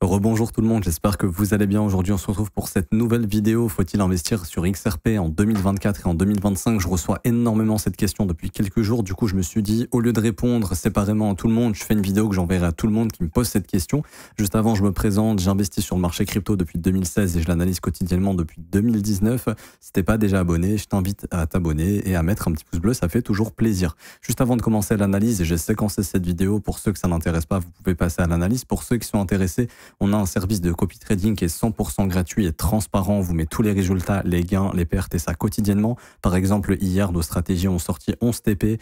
Rebonjour tout le monde, j'espère que vous allez bien. Aujourd'hui, on se retrouve pour cette nouvelle vidéo. Faut-il investir sur XRP en 2024 et en 2025? Je reçois énormément cette question depuis quelques jours. Du coup, je me suis dit, au lieu de répondre séparément à tout le monde, je fais une vidéo que j'enverrai à tout le monde qui me pose cette question. Juste avant, je me présente, j'investis sur le marché crypto depuis 2016 et je l'analyse quotidiennement depuis 2019. Si t'es pas déjà abonné, je t'invite à t'abonner et à mettre un petit pouce bleu, ça fait toujours plaisir. Juste avant de commencer l'analyse, j'ai séquencé cette vidéo. Pour ceux que ça n'intéresse pas, vous pouvez passer à l'analyse. Pour ceux qui sont intéressés, on a un service de copy trading qui est 100% gratuit et transparent. On vous met tous les résultats, les gains, les pertes et ça quotidiennement. Par exemple, hier, nos stratégies ont sorti 11 TP,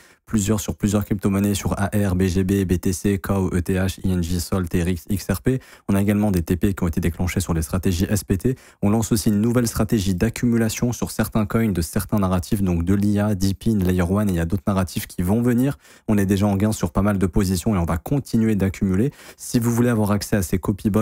sur plusieurs crypto-monnaies sur AR, BGB, BTC, KO, ETH, ING, SOL, TRX, XRP. On a également des TP qui ont été déclenchés sur les stratégies SPT. On lance aussi une nouvelle stratégie d'accumulation sur certains coins de certains narratifs, donc de l'IA, DePIN, Layer 1 et il y a d'autres narratifs qui vont venir. On est déjà en gain sur pas mal de positions et on va continuer d'accumuler. Si vous voulez avoir accès à ces copybots,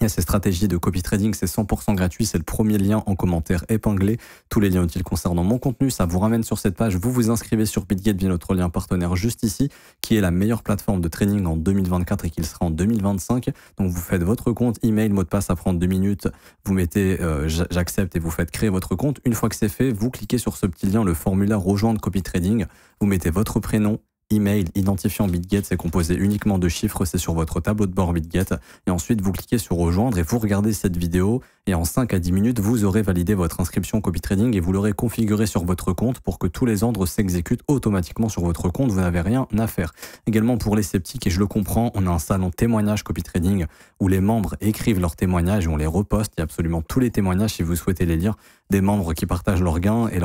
il y a ces stratégies de copy trading, c'est 100% gratuit, c'est le premier lien en commentaire épinglé. Tous les liens utiles concernant mon contenu, ça vous ramène sur cette page. Vous vous inscrivez sur Bitget via notre lien partenaire juste ici, qui est la meilleure plateforme de trading en 2024 et qu'il sera en 2025. Donc vous faites votre compte, email, mot de passe, ça prend 2 minutes. Vous mettez j'accepte et vous faites créer votre compte. Une fois que c'est fait, vous cliquez sur ce petit lien, le formulaire rejoindre copy trading. Vous mettez votre prénom, email, identifiant Bitget, c'est composé uniquement de chiffres, c'est sur votre tableau de bord Bitget. Et ensuite, vous cliquez sur rejoindre et vous regardez cette vidéo. Et en 5 à 10 minutes, vous aurez validé votre inscription copy trading et vous l'aurez configuré sur votre compte pour que tous les ordres s'exécutent automatiquement sur votre compte. Vous n'avez rien à faire. Également pour les sceptiques, et je le comprends, on a un salon témoignage copy trading où les membres écrivent leurs témoignages et on les reposte. Il y a absolument tous les témoignages si vous souhaitez les lire, des membres qui partagent leurs gains et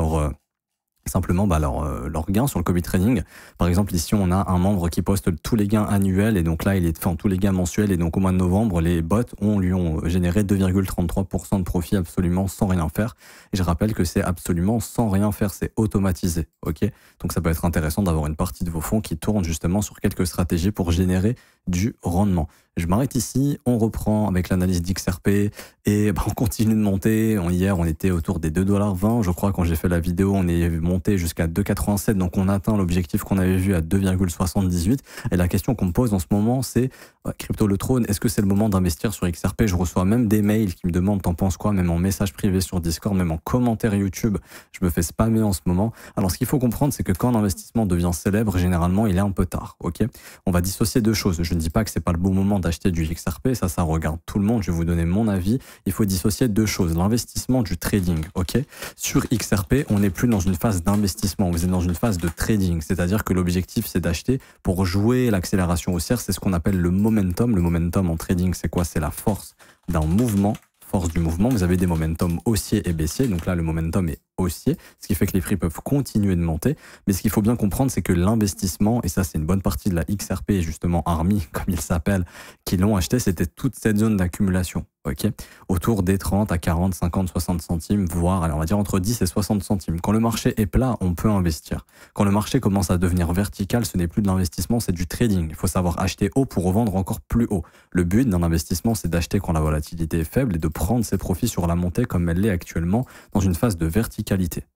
simplement leur gain sur le copy trading. Par exemple, ici, on a un membre qui poste tous les gains annuels et donc là, tous les gains mensuels et donc au mois de novembre, les bots lui ont généré 2,33% de profit absolument sans rien faire. Et je rappelle que c'est absolument sans rien faire, c'est automatisé. Ok, donc ça peut être intéressant d'avoir une partie de vos fonds qui tourne justement sur quelques stratégies pour générer du rendement. Je m'arrête ici, on reprend avec l'analyse d'XRP et on continue de monter. Hier, on était autour des 2,20 $. Je crois quand j'ai fait la vidéo, on est monté jusqu'à 2,87 $. Donc on atteint l'objectif qu'on avait vu à 2,78 $. Et la question qu'on me pose en ce moment, c'est Crypto le Trône, est-ce que c'est le moment d'investir sur XRP? Je reçois même des mails qui me demandent t'en penses quoi, même en message privé sur Discord, même en commentaire YouTube. Je me fais spammer en ce moment. Alors ce qu'il faut comprendre, c'est que quand l'investissement devient célèbre, généralement, il est un peu tard. Ok, on va dissocier deux choses. Je ne dis pas que c'est pas le bon moment d'acheter du XRP, ça regarde tout le monde, je vais vous donner mon avis. Il faut dissocier deux choses, l'investissement du trading, ok? Sur XRP, on n'est plus dans une phase d'investissement, vous êtes dans une phase de trading, c'est-à-dire que l'objectif c'est d'acheter pour jouer l'accélération haussière, c'est ce qu'on appelle le momentum. Le momentum en trading, c'est quoi? C'est la force d'un mouvement. Force du mouvement, vous avez des momentum haussiers et baissiers, donc là le momentum est haussier, ce qui fait que les prix peuvent continuer de monter, mais ce qu'il faut bien comprendre, c'est que l'investissement, et ça c'est une bonne partie de la XRP, justement Army, comme il s'appelle, qui l'ont acheté, c'était toute cette zone d'accumulation, ok, autour des 30 à 40, 50, 60 centimes, voire, alors on va dire entre 10 et 60 centimes. Quand le marché est plat, on peut investir. Quand le marché commence à devenir vertical, ce n'est plus de l'investissement, c'est du trading. Il faut savoir acheter haut pour revendre encore plus haut. Le but d'un investissement, c'est d'acheter quand la volatilité est faible et de prendre ses profits sur la montée comme elle l'est actuellement dans une phase de verticalité.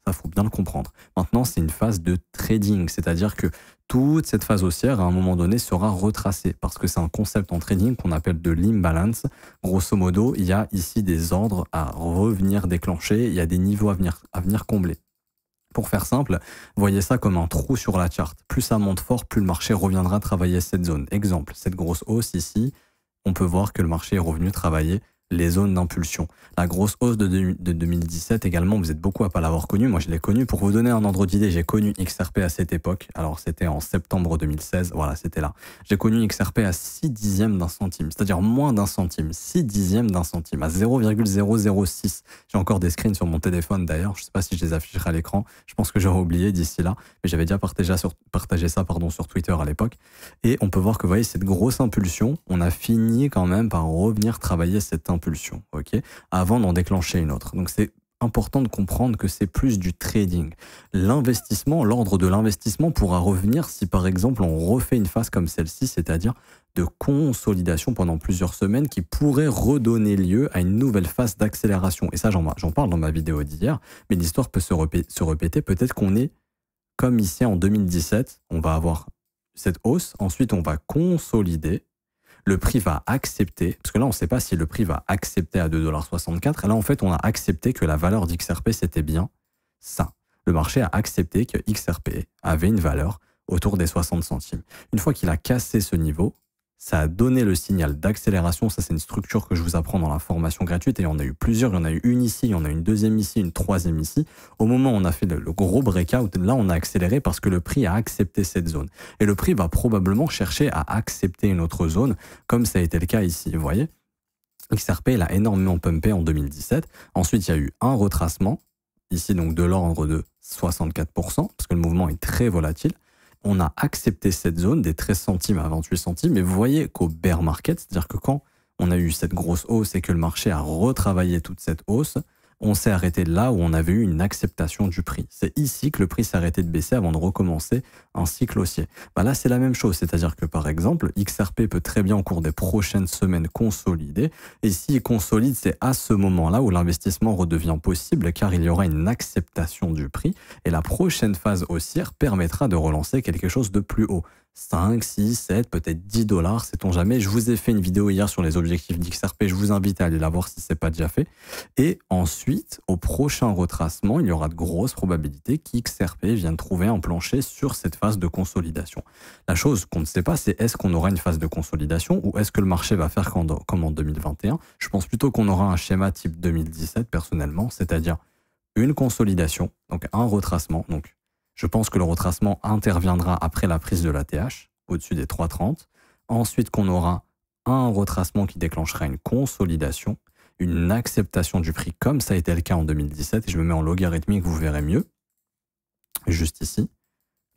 Ça, faut bien le comprendre. Maintenant, c'est une phase de trading, c'est-à-dire que toute cette phase haussière, à un moment donné, sera retracée parce que c'est un concept en trading qu'on appelle de l'imbalance. Grosso modo, il y a ici des ordres à revenir déclencher, il y a des niveaux à venir combler. Pour faire simple, voyez ça comme un trou sur la charte. Plus ça monte fort, plus le marché reviendra travailler cette zone. Exemple, cette grosse hausse ici, on peut voir que le marché est revenu travailler les zones d'impulsion. La grosse hausse de 2017 également, vous êtes beaucoup à pas l'avoir connu. Moi, je l'ai connu. Pour vous donner un ordre d'idée, j'ai connu XRP à cette époque. Alors, c'était en septembre 2016. Voilà, c'était là. J'ai connu XRP à 6 dixièmes d'un centime, c'est-à-dire moins d'un centime. 6 dixièmes d'un centime, à 0,006. J'ai encore des screens sur mon téléphone d'ailleurs. Je ne sais pas si je les afficherai à l'écran. Je pense que j'aurais oublié d'ici là. Mais j'avais déjà partagé ça sur Twitter à l'époque. Et on peut voir que, vous voyez, cette grosse impulsion, on a fini quand même par revenir travailler cette impulsion, ok, avant d'en déclencher une autre. Donc c'est important de comprendre que c'est plus du trading. L'investissement, l'ordre de l'investissement pourra revenir si par exemple on refait une phase comme celle-ci, c'est-à-dire de consolidation pendant plusieurs semaines qui pourrait redonner lieu à une nouvelle phase d'accélération. Et ça, j'en parle dans ma vidéo d'hier, mais l'histoire peut se répéter. Peut-être qu'on est comme ici en 2017, on va avoir cette hausse, ensuite on va consolider. le prix va accepter, parce que là, on ne sait pas si le prix va accepter à 2,64 $. Là, en fait, on a accepté que la valeur d'XRP, c'était bien ça. Le marché a accepté que XRP avait une valeur autour des 60 centimes. Une fois qu'il a cassé ce niveau, ça a donné le signal d'accélération. Ça, c'est une structure que je vous apprends dans la formation gratuite. Et il y en a eu plusieurs. Il y en a eu une ici, il y en a une deuxième ici, une troisième ici. Au moment où on a fait le gros breakout, là, on a accéléré parce que le prix a accepté cette zone. Et le prix va probablement chercher à accepter une autre zone, comme ça a été le cas ici. Vous voyez, XRP, il a énormément pumpé en 2017. Ensuite, il y a eu un retracement, ici, donc de l'ordre de 64%, parce que le mouvement est très volatile. On a accepté cette zone des 13 centimes à 28 centimes, mais vous voyez qu'au bear market, c'est-à-dire que quand on a eu cette grosse hausse et que le marché a retravaillé toute cette hausse, on s'est arrêté là où on avait eu une acceptation du prix. C'est ici que le prix s'est arrêté de baisser avant de recommencer un cycle haussier. Bah là, c'est la même chose, c'est-à-dire que par exemple, XRP peut très bien au cours des prochaines semaines consolider, et s'il consolide, c'est à ce moment-là où l'investissement redevient possible, car il y aura une acceptation du prix, et la prochaine phase haussière permettra de relancer quelque chose de plus haut. 5, 6, 7, peut-être 10 $, sait-on jamais. Je vous ai fait une vidéo hier sur les objectifs d'XRP, je vous invite à aller la voir si ce n'est pas déjà fait. Et ensuite, au prochain retracement, il y aura de grosses probabilités qu'XRP vienne trouver un plancher sur cette phase de consolidation. La chose qu'on ne sait pas, c'est est-ce qu'on aura une phase de consolidation ou est-ce que le marché va faire comme en 2021. Je pense plutôt qu'on aura un schéma type 2017 personnellement, c'est-à-dire une consolidation, donc un retracement, donc je pense que le retracement interviendra après la prise de l'ATH, au-dessus des 3,30. Ensuite, qu'on aura un retracement qui déclenchera une consolidation, une acceptation du prix, comme ça a été le cas en 2017. Et je me mets en logarithmique, vous verrez mieux. Juste ici.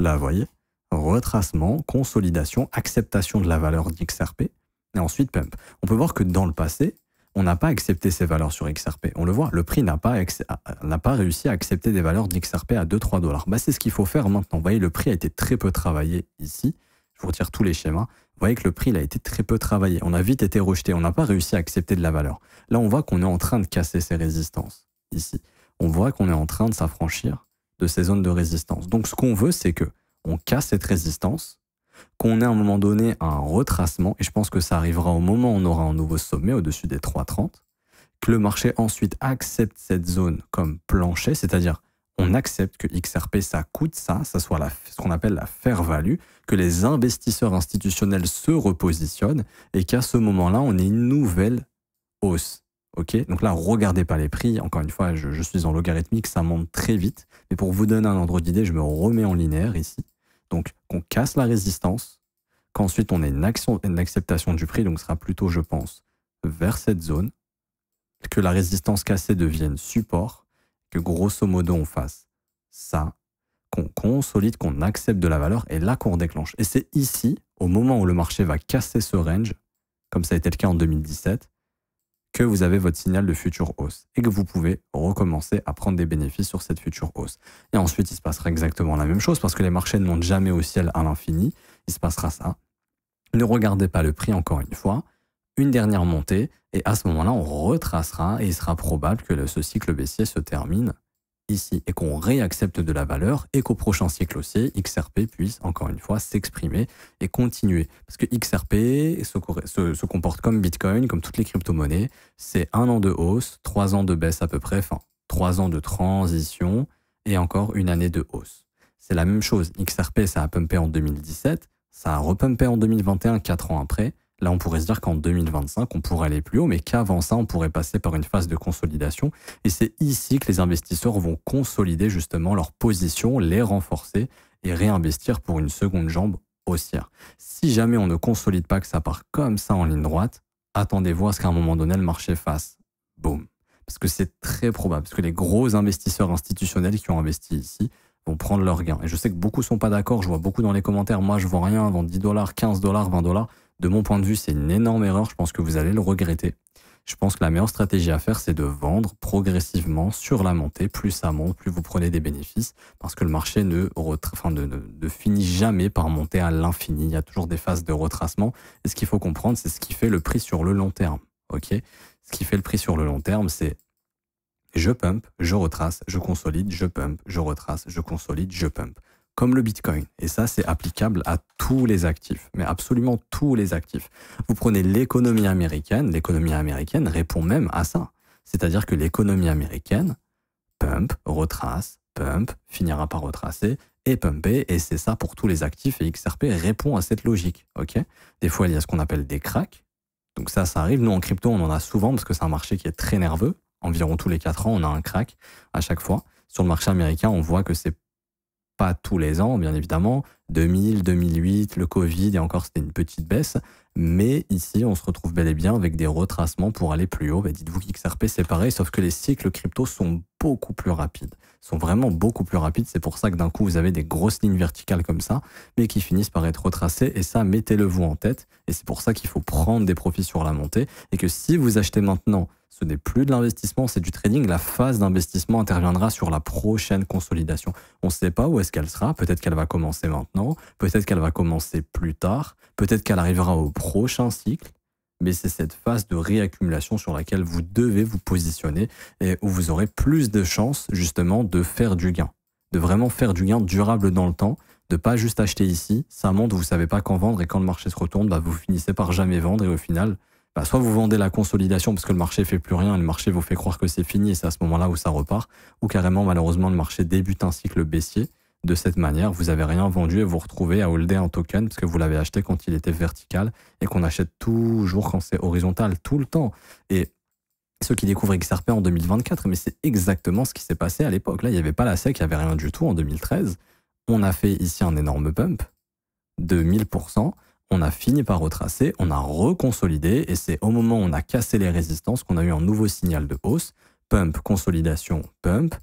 Là, vous voyez. Retracement, consolidation, acceptation de la valeur d'XRP. Et ensuite, pump. On peut voir que dans le passé, on n'a pas accepté ces valeurs sur XRP. On le voit, le prix n'a pas réussi à accepter des valeurs d'XRP à 2-3 $. Bah, c'est ce qu'il faut faire maintenant. Vous voyez, le prix a été très peu travaillé ici. Je vous retire tous les schémas. Vous voyez que le prix il a été très peu travaillé. On a vite été rejeté. On n'a pas réussi à accepter de la valeur. Là, on voit qu'on est en train de casser ces résistances. Ici, on voit qu'on est en train de s'affranchir de ces zones de résistance. Donc, ce qu'on veut, c'est que on casse cette résistance, qu'on ait à un moment donné un retracement, et je pense que ça arrivera au moment où on aura un nouveau sommet au-dessus des 3,30, que le marché ensuite accepte cette zone comme plancher, c'est-à-dire on accepte que XRP, ça coûte ça soit ce qu'on appelle la fair value, que les investisseurs institutionnels se repositionnent, et qu'à ce moment-là, on ait une nouvelle hausse. Okay, donc là, regardez pas les prix. Encore une fois, je suis en logarithmique, ça monte très vite. Mais pour vous donner un ordre d'idée, je me remets en linéaire ici. Donc, qu'on casse la résistance, qu'ensuite on ait une acceptation du prix, donc ce sera plutôt, je pense, vers cette zone, que la résistance cassée devienne support, que grosso modo on fasse ça, qu'on consolide, qu'on accepte de la valeur, et là qu'on déclenche. Et c'est ici, au moment où le marché va casser ce range, comme ça a été le cas en 2017, que vous avez votre signal de future hausse et que vous pouvez recommencer à prendre des bénéfices sur cette future hausse. Et ensuite, il se passera exactement la même chose parce que les marchés ne montent jamais au ciel à l'infini. Il se passera ça. Ne regardez pas le prix encore une fois. Une dernière montée et à ce moment-là, on retracera et il sera probable que ce cycle baissier se termine ici et qu'on réaccepte de la valeur et qu'au prochain cycle haussier, XRP puisse encore une fois s'exprimer et continuer. Parce que XRP se comporte comme Bitcoin, comme toutes les crypto-monnaies. C'est 1 an de hausse, 3 ans de baisse à peu près, enfin 3 ans de transition et encore une année de hausse. C'est la même chose. XRP, ça a pumpé en 2017, ça a repumpé en 2021, 4 ans après. Là, on pourrait se dire qu'en 2025, on pourrait aller plus haut, mais qu'avant ça, on pourrait passer par une phase de consolidation. Et c'est ici que les investisseurs vont consolider justement leur position, les renforcer et réinvestir pour une seconde jambe haussière. Si jamais on ne consolide pas, que ça part comme ça en ligne droite, attendez-vous à ce qu'à un moment donné, le marché fasse boum. Parce que c'est très probable, parce que les gros investisseurs institutionnels qui ont investi ici vont prendre leurs gains. Et je sais que beaucoup ne sont pas d'accord, je vois beaucoup dans les commentaires, moi je vois rien avant 10 $, 15 $, 20 $. De mon point de vue, c'est une énorme erreur. Je pense que vous allez le regretter. Je pense que la meilleure stratégie à faire, c'est de vendre progressivement sur la montée. Plus ça monte, plus vous prenez des bénéfices. Parce que le marché ne finit jamais par monter à l'infini. Il y a toujours des phases de retracement. Et ce qu'il faut comprendre, c'est ce qui fait le prix sur le long terme. Okay, ce qui fait le prix sur le long terme, c'est je pump, je retrace, je consolide, je pump, je retrace, je consolide, je pump. comme le Bitcoin. Et ça, c'est applicable à tous les actifs, mais absolument tous les actifs. Vous prenez l'économie américaine répond même à ça. C'est-à-dire que l'économie américaine pump, retrace, pump, finira par retracer et pumper, et c'est ça pour tous les actifs, et XRP répond à cette logique. Ok. Des fois, il y a ce qu'on appelle des cracks. Donc ça arrive. Nous, en crypto, on en a souvent parce que c'est un marché qui est très nerveux. Environ tous les 4 ans, on a un crack à chaque fois. Sur le marché américain, on voit que c'est pas tous les ans, bien évidemment. 2000, 2008, le Covid, et encore, c'était une petite baisse. Mais ici, on se retrouve bel et bien avec des retracements pour aller plus haut. Dites-vous qu'XRP, c'est pareil, sauf que les cycles crypto sont beaucoup plus rapides. Sont vraiment beaucoup plus rapides. C'est pour ça que d'un coup, vous avez des grosses lignes verticales comme ça, mais qui finissent par être retracées. Et ça, mettez-le vous en tête. Et c'est pour ça qu'il faut prendre des profits sur la montée. Et que si vous achetez maintenant, ce n'est plus de l'investissement, c'est du trading. La phase d'investissement interviendra sur la prochaine consolidation. On ne sait pas où est-ce qu'elle sera. Peut-être qu'elle va commencer maintenant. Peut-être qu'elle va commencer plus tard. Peut-être qu'elle arrivera au prochain cycle. Mais c'est cette phase de réaccumulation sur laquelle vous devez vous positionner et où vous aurez plus de chances justement de faire du gain. De vraiment faire du gain durable dans le temps. De pas juste acheter ici, ça monte, vous ne savez pas quand vendre et quand le marché se retourne, vous finissez par jamais vendre et au final, soit vous vendez la consolidation parce que le marché fait plus rien et le marché vous fait croire que c'est fini et c'est à ce moment-là où ça repart, ou carrément malheureusement le marché débute un cycle baissier. De cette manière, vous n'avez rien vendu et vous retrouvez à holder un token parce que vous l'avez acheté quand il était vertical et qu'on achète toujours quand c'est horizontal, tout le temps. Et ceux qui découvrent XRP en 2024, mais c'est exactement ce qui s'est passé à l'époque. Là, il n'y avait pas la SEC, il n'y avait rien du tout en 2013. On a fait ici un énorme pump de 1000%. On a fini par retracer, on a reconsolidé et c'est au moment où on a cassé les résistances qu'on a eu un nouveau signal de hausse. Pump, consolidation, pump.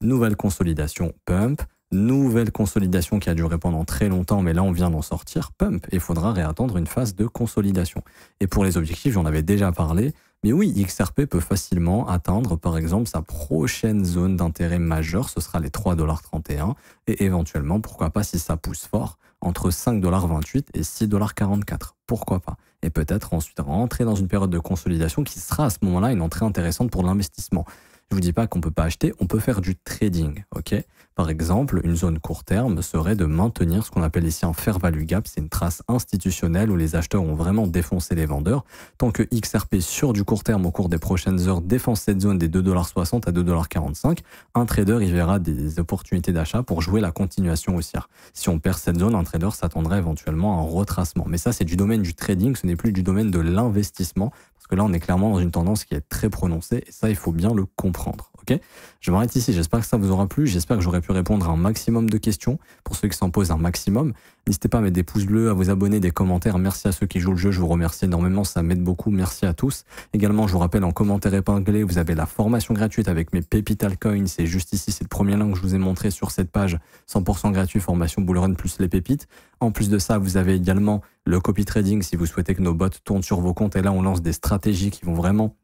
Nouvelle consolidation, pump. Nouvelle consolidation qui a duré pendant très longtemps, mais là on vient d'en sortir, pump, et il faudra réattendre une phase de consolidation. Et pour les objectifs, j'en avais déjà parlé, mais oui, XRP peut facilement atteindre par exemple sa prochaine zone d'intérêt majeure, ce sera les 3,31 $, et éventuellement, pourquoi pas si ça pousse fort, entre 5,28 $ et 6,44 $. Pourquoi pas? Et peut-être ensuite rentrer dans une période de consolidation qui sera à ce moment-là une entrée intéressante pour l'investissement. Je vous dis pas qu'on peut pas acheter, on peut faire du trading, ok? Par exemple, une zone court terme serait de maintenir ce qu'on appelle ici un fair value gap. C'est une trace institutionnelle où les acheteurs ont vraiment défoncé les vendeurs. Tant que XRP sur du court terme au cours des prochaines heures défonce cette zone des 2,60 $ à 2,45 $, un trader y verra des opportunités d'achat pour jouer la continuation haussière. Si on perd cette zone, un trader s'attendrait éventuellement à un retracement. Mais ça, c'est du domaine du trading, ce n'est plus du domaine de l'investissement. Parce que là, on est clairement dans une tendance qui est très prononcée et ça, il faut bien le comprendre. Ok, je m'arrête ici, j'espère que ça vous aura plu, j'espère que j'aurai pu répondre à un maximum de questions, pour ceux qui s'en posent un maximum. N'hésitez pas à mettre des pouces bleus, à vous abonner, des commentaires, merci à ceux qui jouent le jeu, je vous remercie énormément, ça m'aide beaucoup, merci à tous. Également, je vous rappelle, en commentaire épinglé, vous avez la formation gratuite avec mes pépites altcoins, c'est juste ici, c'est le premier lien que je vous ai montré sur cette page, 100% gratuit, formation bullrun plus les pépites. En plus de ça, vous avez également le copy trading si vous souhaitez que nos bots tournent sur vos comptes, et là, on lance des stratégies qui vont vraiment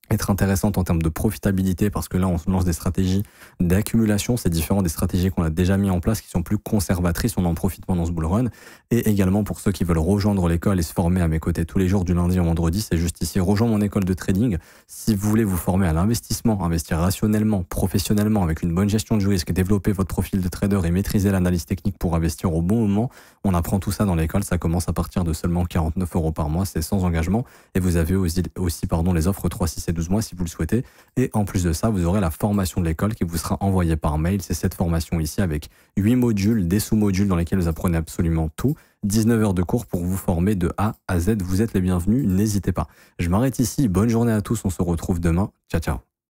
être intéressante en termes de profitabilité parce que là on lance des stratégies d'accumulation, c'est différent des stratégies qu'on a déjà mis en place qui sont plus conservatrices, on en profite pendant ce bull run. Et également pour ceux qui veulent rejoindre l'école et se former à mes côtés tous les jours du lundi au vendredi, c'est juste ici, rejoindre mon école de trading. Si vous voulez vous former à l'investissement, investir rationnellement, professionnellement avec une bonne gestion du risque, développer votre profil de trader et maîtriser l'analyse technique pour investir au bon moment, on apprend tout ça dans l'école, ça commence à partir de seulement 49 € par mois, c'est sans engagement et vous avez aussi les offres 3, 6 et 12 mois si vous le souhaitez. Et en plus de ça, vous aurez la formation de l'école qui vous sera envoyée par mail. C'est cette formation ici avec 8 modules, des sous-modules dans lesquels vous apprenez absolument tout. 19 heures de cours pour vous former de A à Z. Vous êtes les bienvenus, n'hésitez pas. Je m'arrête ici. Bonne journée à tous. On se retrouve demain. Ciao, ciao.